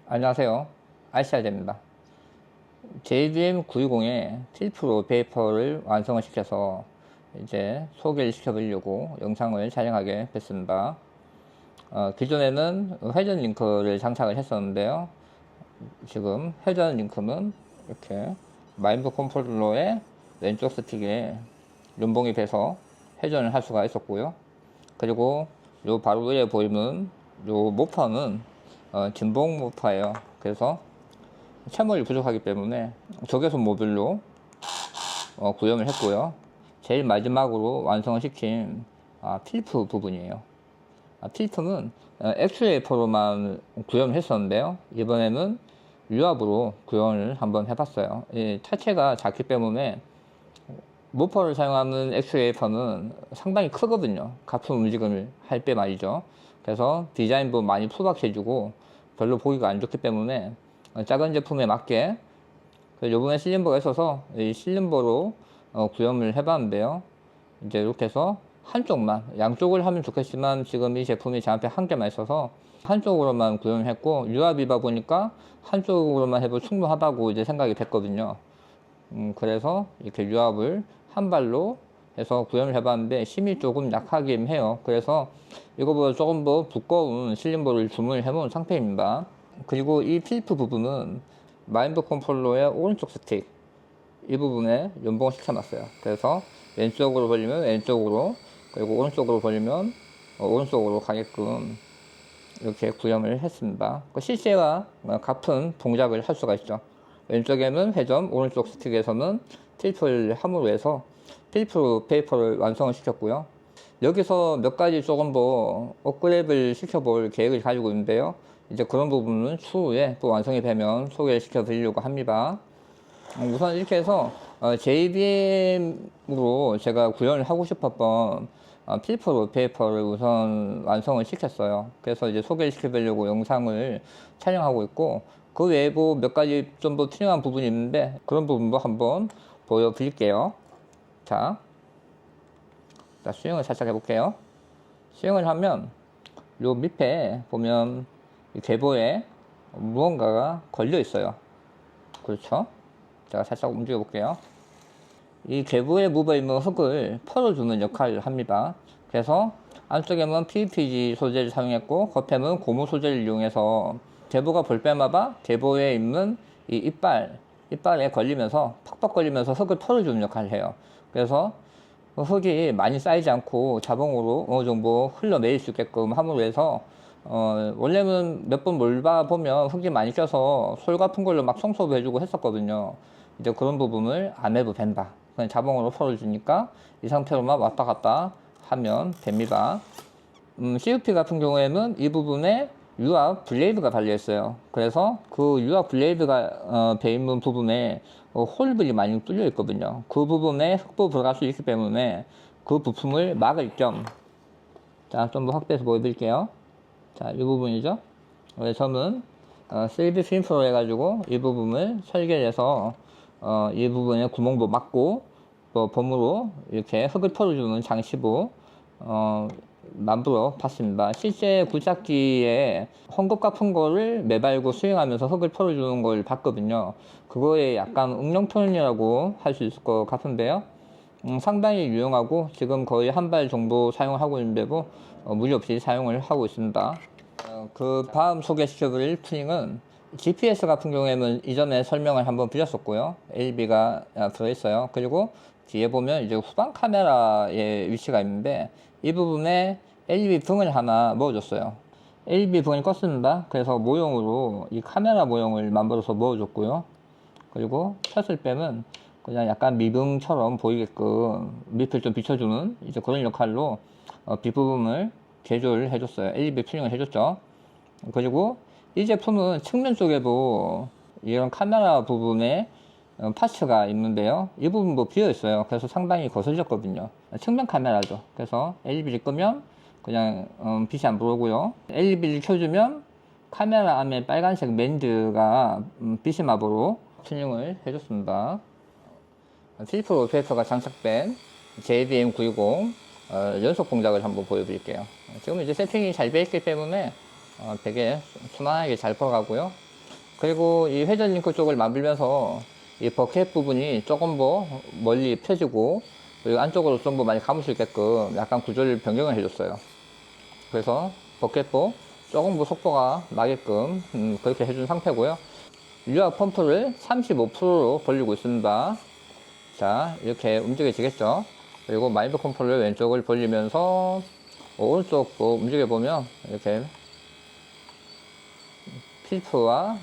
안녕하세요. RCR입니다. JDM920의 필프로 베이퍼를 완성을 시켜서 이제 소개를 시켜보려고 영상을 촬영하게 됐습니다. 기존에는 회전 링크를 장착을 했었는데요. 지금 회전 링크는 이렇게 마인드 컨트롤러의 왼쪽 스틱에 연봉이 돼서 회전을 할 수가 있었고요. 그리고 요 바로 위에 보이는 요 모퍼는 진봉 모퍼예요. 그래서 채물이 부족하기 때문에 적외선 모듈로 구현을 했고요. 제일 마지막으로 완성을 시킨 필프 부분이에요. 필프는 엑스레이퍼로만 구현을 했었는데요. 이번에는 유압으로 구현을 한번 해봤어요. 이 타체가 작기 때문에 모퍼를 사용하는 엑스레이퍼는 상당히 크거든요. 같은 움직임을 할 때 말이죠. 그래서 디자인도 많이 투박해지고 별로 보기가 안 좋기 때문에 작은 제품에 맞게 요번에 실린버가 있어서 이 실린버로 구현을 해봤는데요. 이제 이렇게 해서 한쪽만, 양쪽을 하면 좋겠지만 지금 이 제품이 제 앞에 한 개만 있어서 한쪽으로만 구현을 했고, 유압이다 보니까 한쪽으로만 해도 충분하다고 이제 생각이 됐거든요. 그래서 이렇게 유압을 한 발로 해서 구현을 해봤는데 힘이 조금 약하긴 해요. 그래서 이거보다 조금 더 두꺼운 실린버를 주문을 해놓은 상태입니다. 그리고 이 필프 부분은 마인드 컨트롤러의 오른쪽 스틱 이 부분에 연봉을 시켜놨어요. 그래서 왼쪽으로 벌리면 왼쪽으로, 그리고 오른쪽으로 벌리면 오른쪽으로 가게끔 이렇게 구현을 했습니다. 실제와 같은 동작을 할 수가 있죠. 왼쪽에는 회전, 오른쪽 스틱에서는 필프를 함으로 해서 필프 페이퍼를 완성을 시켰고요. 여기서 몇 가지 조금 더 업그레이드를 시켜볼 계획을 가지고 있는데요. 이제 그런 부분은 추후에 또 완성이 되면 소개를 시켜 드리려고 합니다. 우선 이렇게 해서 JDM으로 제가 구현을 하고 싶었던 필프 페이퍼를 우선 완성을 시켰어요. 그래서 이제 소개를 시켜드리려고 영상을 촬영하고 있고, 그 외에도 몇 가지 좀 더 튜닝한 부분이 있는데 그런 부분도 한번 보여드릴게요. 자, 스윙을 살짝 해볼게요. 스윙을 하면 요 밑에 보면 이 계보에 무언가가 걸려 있어요. 그렇죠? 제가 살짝 움직여 볼게요. 이 계부에 묻어있는 흙을 털어주는 역할을 합니다. 그래서 안쪽에는 PETG 소재를 사용했고 겉에는 고무 소재를 이용해서 계부가 볼 때마다 계부에 있는 이 이빨에 걸리면서 팍팍 걸리면서 흙을 털어주는 역할을 해요. 그래서 흙이 많이 쌓이지 않고 자동으로 어느 정도 흘러내릴 수 있게끔 함으로 해서 원래는 몇 번 몰다 보면 흙이 많이 껴서 솔 같은 걸로 막 청소도 해주고 했었거든요. 이제 그런 부분을 안 해도 된다. 그냥 자동으로 풀어주니까 이 상태로만 왔다 갔다 하면 됩니다. CUP 같은 경우에는 이 부분에 유압 블레이드가 달려 있어요. 그래서 그 유압 블레이드가 돼 있는 부분에 홀들이 많이 뚫려 있거든요. 그 부분에 흙도 들어갈 수 있기 때문에 그 부품을 막을 겸, 자, 좀 더 확대해서 보여드릴게요. 자, 이 부분이죠. 저는 3D 프린터로 해가지고 이 부분을 설계해서 이 부분에 구멍도 막고 또 봄으로 이렇게 흙을 털어주는 장치도 만들어 봤습니다. 실제 굴착기에 헝겊 같은 거를 매달고 스윙하면서 흙을 털어주는 걸 봤거든요. 그거에 약간 응용편이라고 할 수 있을 것 같은데요. 상당히 유용하고 지금 거의 한 발 정도 사용을 하고 있는데도 무리 없이 사용을 하고 있습니다. 그 다음 소개시켜드릴 튜닝은 GPS 같은 경우에는 이전에 설명을 한번 드렸었고요. LB가 들어있어요. 그리고 뒤에 보면 이제 후방 카메라의 위치가 있는데 이 부분에 LB 등을 하나 넣어줬어요. LB 등을 껐습니다. 그래서 모형으로 이 카메라 모형을 만들어서 넣어줬고요. 그리고 켰을 때는 그냥 약간 미등처럼 보이게끔 밑을 좀 비춰주는 이제 그런 역할로 뒷부분을 개조를 해줬어요. LB 튜닝을 해줬죠. 그리고 이 제품은 측면 쪽에도 이런 카메라 부분에 파츠가 있는데요. 이 부분도 비어 있어요. 그래서 상당히 거슬렸거든요. 측면 카메라죠. 그래서 LED를 끄면 그냥 빛이 안 들어오고요. LED를 켜주면 카메라 안에 빨간색 밴드가 비스마블로 튜닝을 해줬습니다. 필프 페이퍼가 장착된 JDM920 연속 동작을 한번 보여드릴게요. 지금 이제 세팅이 잘 되어 있기 때문에 되게 순환하게 잘 풀어가고요. 그리고 이 회전 링크 쪽을 만들면서 이 버켓 부분이 조금 더 멀리 펴지고, 그리고 안쪽으로 좀 더 많이 감을 수 있게끔 약간 구조를 변경을 해줬어요. 그래서 버켓도 조금 더 속도가 나게끔 그렇게 해준 상태고요. 유압 펌프를 35%로 벌리고 있습니다. 자, 이렇게 움직여지겠죠. 그리고 마인드 컨트롤 왼쪽을 벌리면서 오른쪽도 움직여보면 이렇게 필프와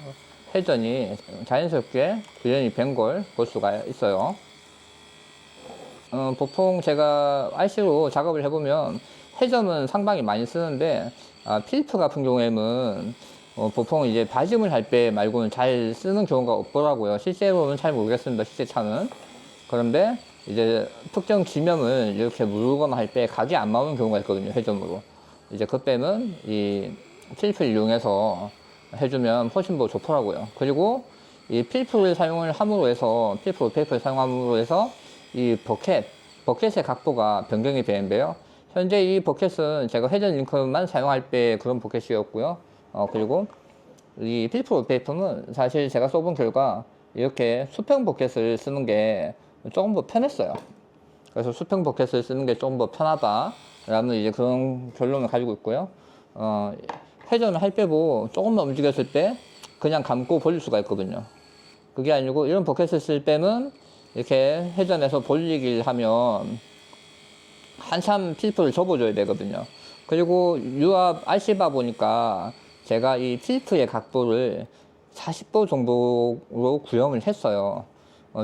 회전이 자연스럽게 균형이 된 걸 볼 수가 있어요. 보통 제가 IC로 작업을 해보면 회전은 상당히 많이 쓰는데, 필프 같은 경우에는 보통 이제 다짐을 할 때 말고는 잘 쓰는 경우가 없더라고요. 실제로는 잘 모르겠습니다, 실제 차는. 그런데 이제 특정 지면을 이렇게 누르거나 할 때 각이 안 나오는 경우가 있거든요, 회전으로. 이제 그때는 이 필프를 이용해서 해주면 훨씬 더 좋더라고요. 그리고 이 필프를 사용을 함으로 해서, 필프 페이퍼를 사용함으로 해서 이 버켓의 각도가 변경이 되는데요. 현재 이 버켓은 제가 회전 링크만 사용할 때 그런 버켓이었고요. 그리고 이 필프 페이퍼는 사실 제가 써본 결과 이렇게 수평 버켓을 쓰는 게 조금 더 편했어요. 그래서 수평 버켓을 쓰는 게 조금 더 편하다라는 이제 그런 결론을 가지고 있고요. 회전을 할 때도 조금만 움직였을 때 그냥 감고 벌릴 수가 있거든요. 그게 아니고 이런 버켓을 쓸 때는 이렇게 회전해서 벌리기를 하면 한참 필프를 접어줘야 되거든요. 그리고 유압 RC바 보니까 제가 이 필프의 각도를 40도 정도로 구형을 했어요.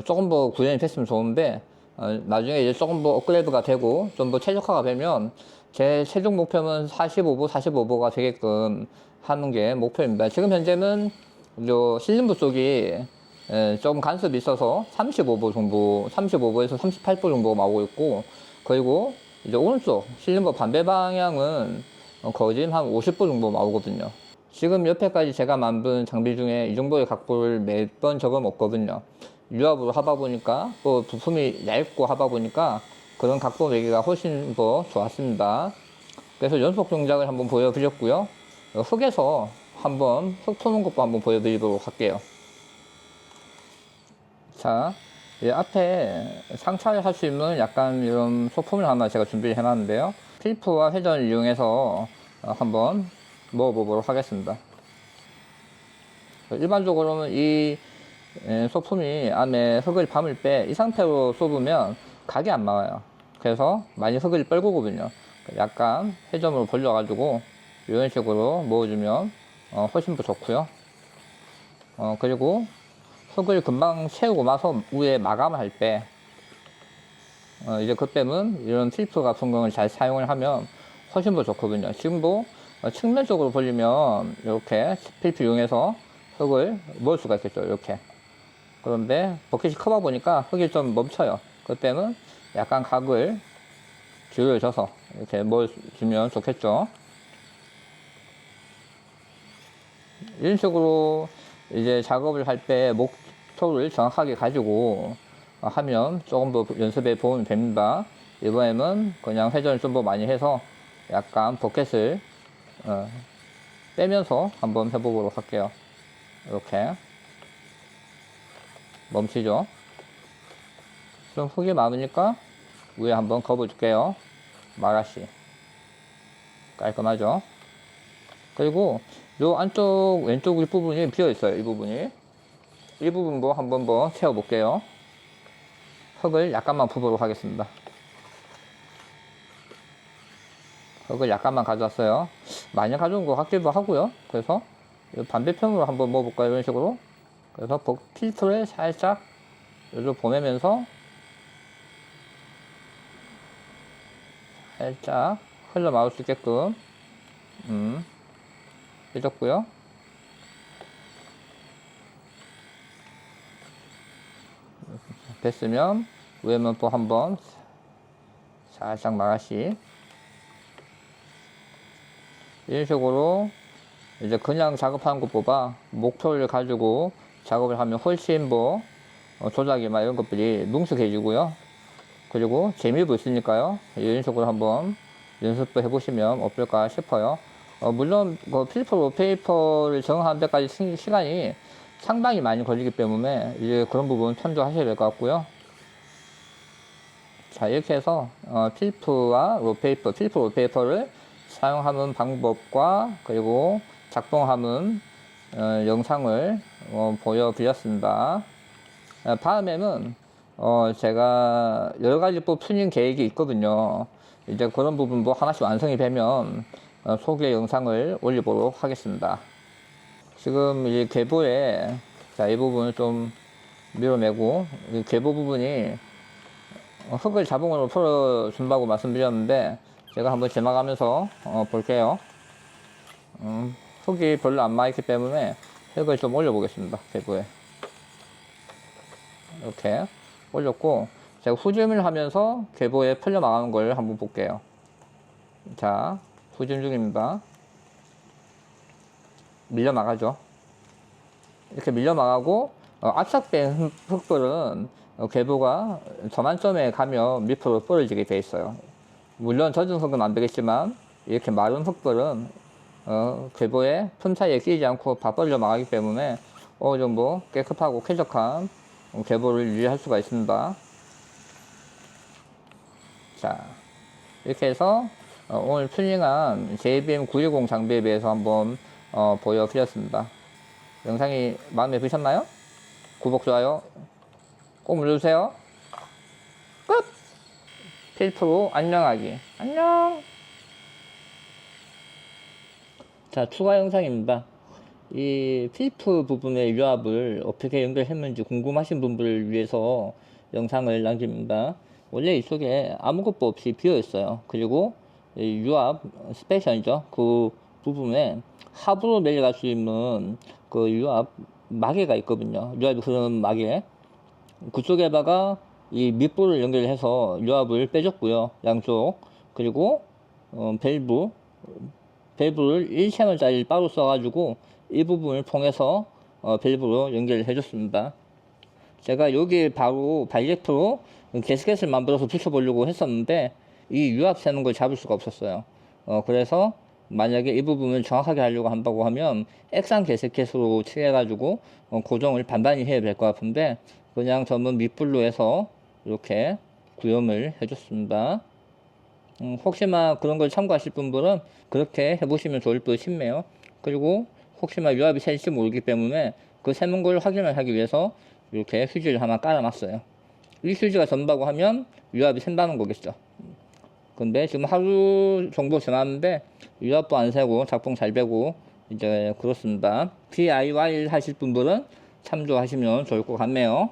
조금 더 구현이 됐으면 좋은데, 나중에 이제 조금 더 업그레이드가 되고 좀 더 최적화가 되면 제 최종 목표는 45도 되게끔 하는 게 목표입니다. 지금 현재는 실린부 쪽이 조금 간섭이 있어서 35도 정도, 35도에서 38도 정도 나오고 있고, 그리고 이제 오른쪽 실린부 반대 방향은 거의 한 50도 정도 나오거든요. 지금 옆에까지 제가 만든 장비 중에 이 정도의 각도를 냈던 적은 없거든요. 유압으로 하다 보니까, 또 부품이 얇고 하다 보니까 그런 각도 내기가 훨씬 더 좋았습니다. 그래서 연속 동작을 한번 보여드렸고요. 흙에서 한번 흙 푸는 것도 한번 보여드리도록 할게요. 자, 이 앞에 상차를 할 수 있는 약간 이런 소품을 하나 제가 준비를 해놨는데요. 필프와 회전을 이용해서 한번 넣어보도록 하겠습니다. 일반적으로는 이 소품이 안에 흙을 밤을 때 이 상태로 쏟으면 각이 안 나와요. 그래서 많이 흙을 뻘구거든요. 약간 회전으로 벌려가지고 이런 식으로 넣어주면 훨씬 더 좋고요. 그리고 흙을 금방 채우고 나서 위에 마감을 할 때 이제 그때는 이런 필프 같은 경우를 잘 사용을 하면 훨씬 더 좋거든요. 지금도 측면적으로 벌리면 이렇게 필프 이용해서 흙을 넣을 수가 있겠죠, 이렇게. 그런데 버킷이 커다 보니까 흙이 좀 멈춰요. 그때는 약간 각을 기울여줘서 이렇게 넣어주면 좋겠죠. 이런 식으로 이제 작업을 할 때 목표를 정확하게 가지고 하면 조금 더 연습에 도움이 됩니다. 이번에는 그냥 회전을 좀 더 많이 해서 약간 버켓을 빼면서 한번 해보도록 할게요. 이렇게 멈추죠. 좀 흙이 많으니까 위에 한번 거어줄게요. 마라시 깔끔하죠. 그리고 요 안쪽 왼쪽 윗부분이 비어 있어요. 이 부분도 한번 더 채워 볼게요. 흙을 약간만 부도록 하겠습니다. 흙을 약간만 가져왔어요. 많이 가져온 것 같기도 하고요. 그래서 반대편으로 한번 넣어볼까요? 이런 식으로. 그래서 필터를 살짝 여기로 보내면서 살짝 흘러나올 수 있게끔 해줬고요. 됐으면 위에만 또 한번 살짝 마가시 이런 식으로 이제 그냥 작업하는 것보다 목표를 가지고 작업을 하면 훨씬 더 조작이나 이런 것들이 능숙해지고요. 그리고 재미도 있으니까요. 이런 식으로 한번 연습도 해보시면 어떨까 싶어요. 물론 필터 페이퍼를 정하는 데까지 시간이 상당히 많이 걸리기 때문에 이제 그런 부분 참조하셔야 될 것 같고요. 자, 이렇게 해서 필프와 롤페이퍼, 필프 롤페이퍼를 사용하는 방법과 그리고 작동하는 영상을 보여드렸습니다. 다음에는 제가 여러 가지 또 튜닝 계획이 있거든요. 이제 그런 부분도 하나씩 완성이 되면 소개 영상을 올려보도록 하겠습니다. 지금 이 계보에 자, 이 부분을 좀 밀어내고 이 계보 부분이 흙을 자동으로 풀어준다고 말씀드렸는데 제가 한번 지나가면서 볼게요. 흙이 별로 안 많기 때문에 흙을 좀 올려보겠습니다. 계보에 이렇게 올렸고 제가 후줌을 하면서 계보에 풀려 나가는 걸 한번 볼게요. 자, 후줌 중입니다. 밀려 나가죠. 이렇게 밀려 나가고 압착된 흙들은 계보가 저만점에 가면 밑으로 부러지게 돼 있어요. 물론 젖은 흙은 안 되겠지만 이렇게 마른 흙들은 계보에 틈 사이에 끼지 않고 다 떨려 나가기 때문에 어느 정도 깨끗하고 쾌적한 계보를 유지할 수가 있습니다. 자, 이렇게 해서 오늘 튜닝한 JBM 910 장비에 대해서 한번 보여드렸습니다. 영상이 마음에 드셨나요? 구독, 좋아요 꼭 눌러주세요. 끝! 필프로 안녕하기. 안녕! 자, 추가 영상입니다. 이 필프 부분의 유압을 어떻게 연결했는지 궁금하신 분들을 위해서 영상을 남깁니다. 원래 이쪽에 아무것도 없이 비어 있어요. 그리고 유압 스페이션이죠. 그 부분에 합으로 내려갈 수 있는 그 유압 마개가 있거든요. 유압이 흐르는 마개. 그쪽에다가 이 밑부를 연결해서 유압을 빼줬고요. 양쪽. 그리고 밸브를 1채널짜리 따로 써가지고 이 부분을 통해서 밸브로 연결을 해줬습니다. 제가 여기 바로 바이렉트로 게스켓을 만들어서 붙여보려고 했었는데 이 유압 새는 걸 잡을 수가 없었어요. 그래서 만약에 이 부분을 정확하게 하려고 한다고 하면 액상 게스켓으로 칠해가지고 고정을 반반히 해야 될 것 같은데 그냥 전문 밑불로 해서 이렇게 구염을 해줬습니다. 혹시나 그런 걸 참고하실 분들은 그렇게 해보시면 좋을 듯 싶네요. 그리고 혹시나 유압이 셀지 모르기 때문에 그 새는 걸 확인을 하기 위해서 이렇게 휴지를 하나 깔아놨어요. 이 휴지가 전다고 하면 유압이 샌다는 거겠죠. 근데 지금 하루 정도 지났는데 유압도 안 새고 작동 잘 되고 이제 그렇습니다. DIY 하실 분들은 참조하시면 좋을 것 같네요.